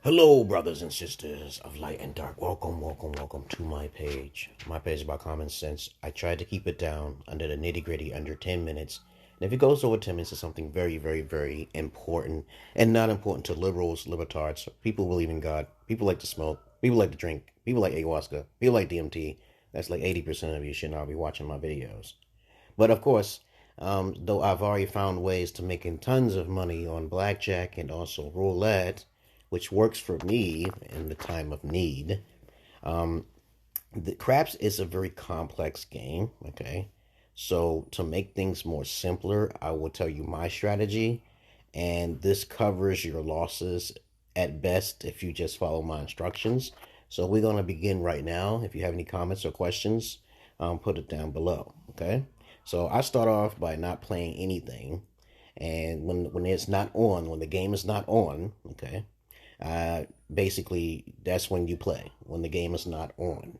Hello, brothers and sisters of light and dark. Welcome to my page. My page is about common sense. I tried to keep it down under the nitty gritty, under 10 minutes. And if it goes over 10 minutes, it's something very important and not important to liberals, libertards, people who believe in God, people like to smoke, people like to drink, people like ayahuasca, people like DMT. That's like 80% of you should not be watching my videos. But of course, though I've already found ways to making tons of money on blackjack and also roulette, which works for me in the time of need. The craps is a very complex game, okay? So to make things more simpler, I will tell you my strategy, and this covers your losses at best if you just follow my instructions. So we're going to begin right now. If you have any comments or questions, put it down below, okay? So I start off by not playing anything, and when it's not on, when the game is not on, okay, basically that's when you play, when the game is not on.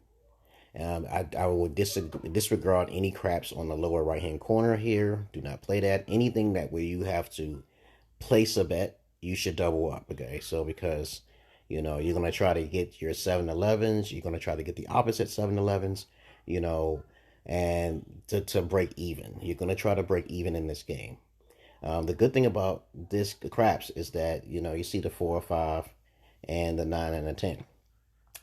I would disregard any craps on the lower right hand corner here. Do not play that. Anything that where you have to place a bet, you should double up, okay? So because you're going to try to get your 7-Elevens, you're going to try to get the opposite 7-Elevens, and to break even. You're going to try to break even in this game. The good thing about this craps is that, you see the 4 or 5 and the 9 and the 10.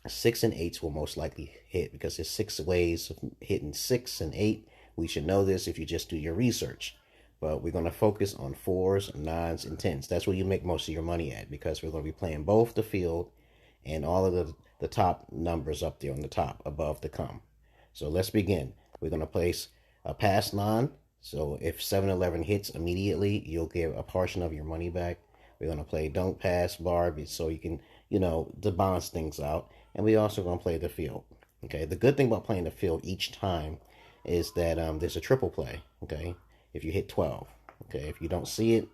6 and 8s will most likely hit because there's 6 ways of hitting 6 and 8. We should know this if you just do your research. But we're going to focus on 4s, 9s, and 10s. That's where you make most of your money at, because we're going to be playing both the field and all of the top numbers up there on the top above the come. So let's begin. We're going to place a pass 9. So if 7-Eleven hits immediately, you'll get a portion of your money back. We're going to play don't pass bar so you can, to balance things out. And we also going to play the field. Okay, the good thing about playing the field each time is that there's a triple play. Okay, if you hit 12. Okay, if you don't see it,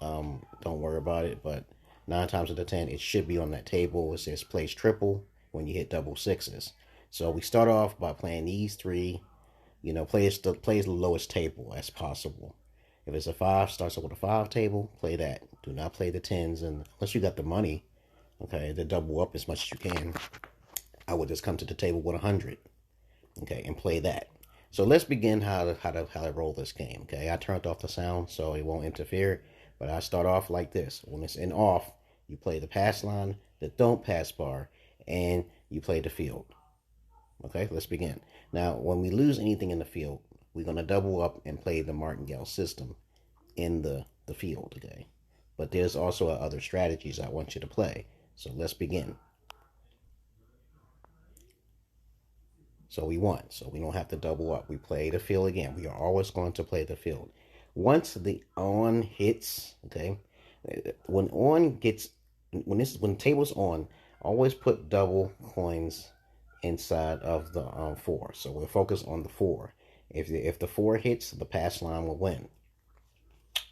don't worry about it. But 9 times out of 10, it should be on that table. It says plays triple when you hit double 6s. So we start off by playing these 3. Plays the lowest table as possible. If it's a 5, starts up with a 5 table, play that. Do not play the 10s, and unless you got the money, okay, to double up as much as you can, I would just come to the table with 100, okay, and play that. So let's begin how to roll this game, okay? I turned off the sound so it won't interfere, but I start off like this. When it's in off, you play the pass line, the don't pass bar, and you play the field. Okay, let's begin. Now, when we lose anything in the field, we're going to double up and play the martingale system in the field, okay? But there's also other strategies I want you to play. So let's begin. So we won. So we don't have to double up. We play the field again. We are always going to play the field. Once the on hits, okay, when the table's on, always put double coins inside of the 4. So we're focused on the 4. If the 4 hits, the pass line will win.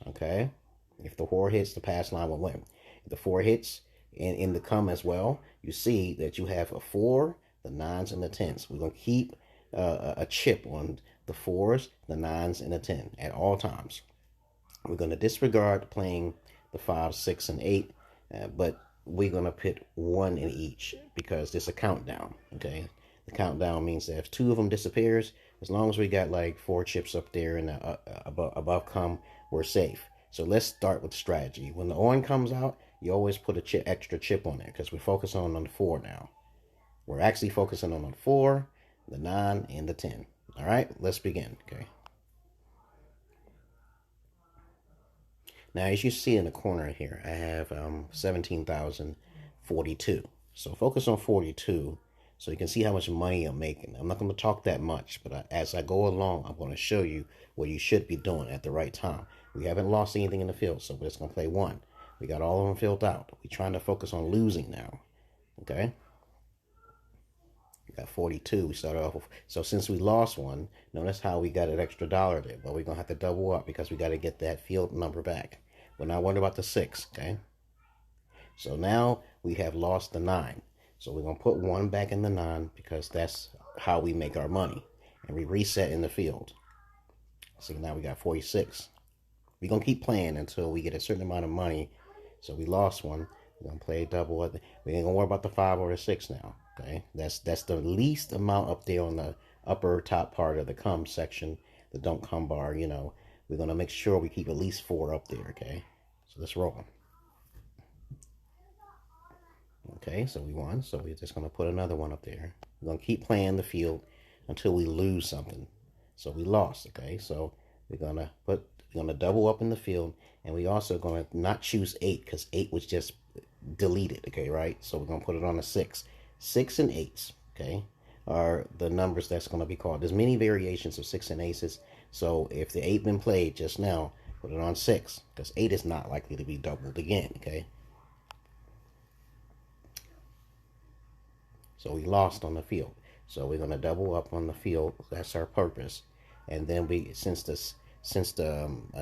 Okay? If the 4 hits, the pass line will win. If the 4 hits in the come as well, you see that you have a 4, the 9s, and the 10s. We're going to keep a chip on the 4s, the 9s, and the 10 at all times. We're going to disregard playing the 5, 6, and 8, but we're going to put 1 in each because there's a countdown, okay? The countdown means that if 2 of them disappears, as long as we got like 4 chips up there and above come, we're safe. So let's start with strategy. When the on comes out, you always put a extra chip on there because we're focusing on the 4 now. We're actually focusing on the 4, the 9, and the 10. All right, let's begin, okay? Now, as you see in the corner here, I have 17,042. So focus on 42 so you can see how much money I'm making. I'm not going to talk that much, but as I go along, I'm going to show you what you should be doing at the right time. We haven't lost anything in the field, so we're just going to play 1. We got all of them filled out. We're trying to focus on losing now, okay? We got 42. We started off with, so since we lost 1, notice how we got an extra $1 there, but we're going to have to double up because we got to get that field number back. We're not worried about the 6, okay? So now we have lost the 9. So we're going to put 1 back in the 9 because that's how we make our money. And we reset in the field. See, now we got 46. We're going to keep playing until we get a certain amount of money. So we lost 1. We're gonna play double. We ain't gonna worry about the 5 or the 6 now. Okay, that's the least amount up there on the upper top part of the come section, the don't come bar. You know, we're gonna make sure we keep at least 4 up there. Okay, so let's roll. Okay, so we won. So we're just gonna put another one up there. We're gonna keep playing the field until we lose something. So we lost. Okay, so we're gonna double up in the field, and we also gonna not choose 8 because 8 was just deleted. Okay, right? So we're gonna put it on a 6. 6 and 8s, okay, are the numbers that's gonna be called. There's many variations of 6 and aces. So if the 8 been played just now, put it on 6 because 8 is not likely to be doubled again. Okay. So we lost on the field. So we're gonna double up on the field. That's our purpose. And then since the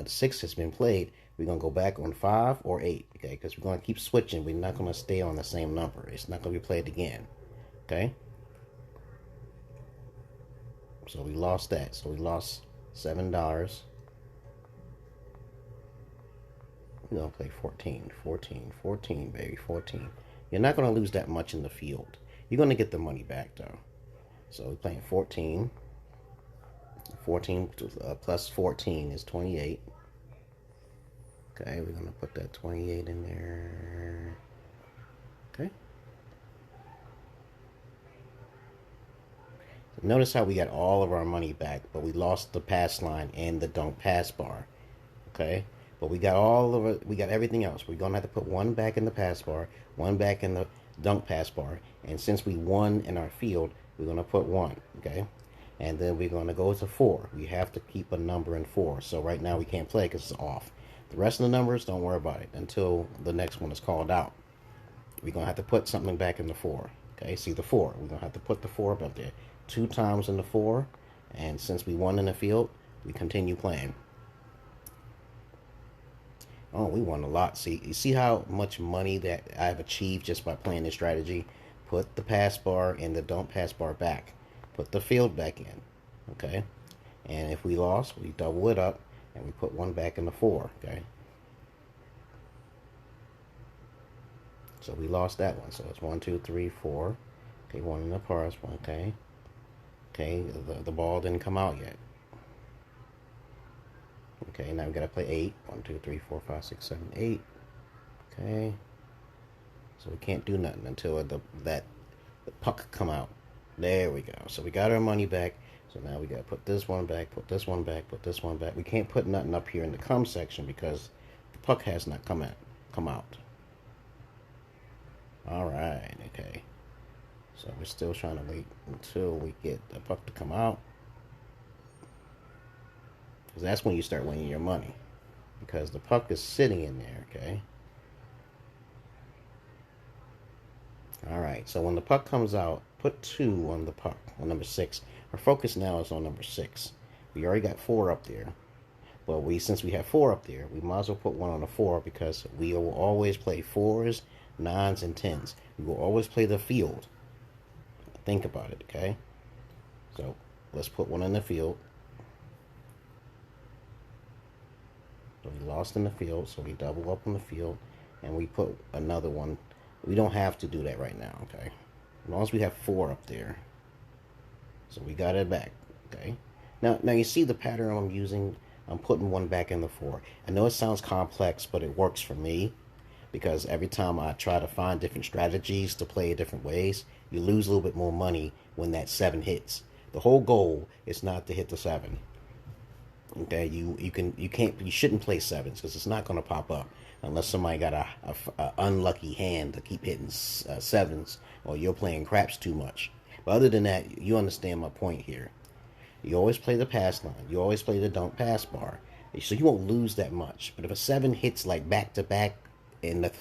6 has been played, we're gonna go back on 5 or 8. Okay, because we're gonna keep switching. We're not gonna stay on the same number. It's not gonna be played again. Okay. So we lost that. So we lost $7. We're gonna play 14, 14, 14, baby, 14. You're not gonna lose that much in the field. You're going to get the money back, though. So we're playing 14. 14 plus 14 is 28. Okay, we're going to put that 28 in there. Okay. Notice how we got all of our money back, but we lost the pass line and the don't pass bar. Okay? But we got all of it. We got everything else. We're going to have to put 1 back in the pass bar, 1 back in the don't pass bar, and since we won in our field, we're going to put 1. Okay, and then we're going to go to 4. We have to keep a number in 4. So right now we can't play because it's off. The rest of the numbers, don't worry about it until the next one is called out. We're going to have to put something back in the 4. Okay, see the 4. We're going to have to put the 4 up there 2 times in the 4, and since we won in the field, we continue playing. Oh, we won a lot. See, you see how much money that I've achieved just by playing this strategy? Put the pass bar and the don't pass bar back. Put the field back in. Okay? And if we lost, we double it up and we put 1 back in the 4. Okay? So we lost that one. So it's 1, 2, 3, 4. Okay, 1 in the pars. Okay. Okay, the ball didn't come out yet. Okay, now we gotta play 8. 1, 2, 3, 4, 5, 6, 7, 8. Okay. So we can't do nothing until the puck come out. There we go. So we got our money back. So now we gotta put this one back, put this one back, put this one back. We can't put nothing up here in the come section because the puck has not come out. Alright, okay. So we're still trying to wait until we get the puck to come out. Because that's when you start winning your money. Because the puck is sitting in there, okay? Alright, so when the puck comes out, put 2 on the puck, on number 6. Our focus now is on number 6. We already got 4 up there. But since we have 4 up there, we might as well put 1 on the 4 because we will always play 4s, 9s, and 10s. We will always play the field. Think about it, okay? So let's put 1 in the field. So we lost in the field, so we double up on the field, and we put another 1. We don't have to do that right now, okay? As long as we have 4 up there. So we got it back, okay? Now you see the pattern I'm using? I'm putting 1 back in the 4. I know it sounds complex, but it works for me. Because every time I try to find different strategies to play different ways, you lose a little bit more money when that 7 hits. The whole goal is not to hit the 7. Okay, you shouldn't play 7s because it's not going to pop up unless somebody got a unlucky hand to keep hitting 7s, or you're playing craps too much. But other than that, you understand my point here. You always play the pass line. You always play the don't pass bar, so you won't lose that much. But if a 7 hits like back to back in the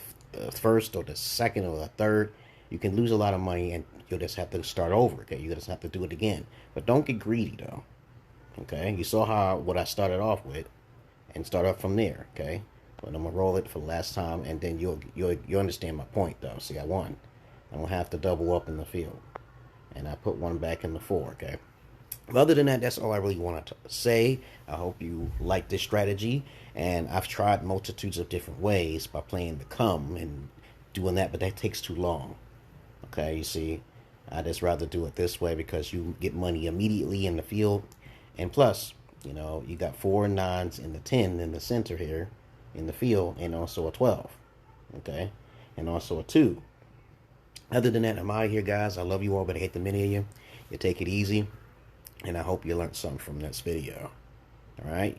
first or the second or the third, you can lose a lot of money and you'll just have to start over. Okay, you just have to do it again. But don't get greedy though. Okay, you saw what I started off with, and start up from there. Okay, but I'm gonna roll it for the last time, and then you'll understand my point though. See, I won. I don't have to double up in the field, and I put 1 back in the 4. Okay. But other than that, that's all I really want to say. I hope you like this strategy, and I've tried multitudes of different ways by playing the come and doing that, but that takes too long. Okay, you see, I just rather do it this way because you get money immediately in the field, and plus, you know, you got 4 9s in the 10 in the center here in the field, and also a 12. Okay, and also a 2. Other than that, I'm out of here, guys. I love you all, but I hate the many of you. You take it easy, and I hope you learned something from this video. All right,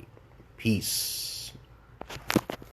peace.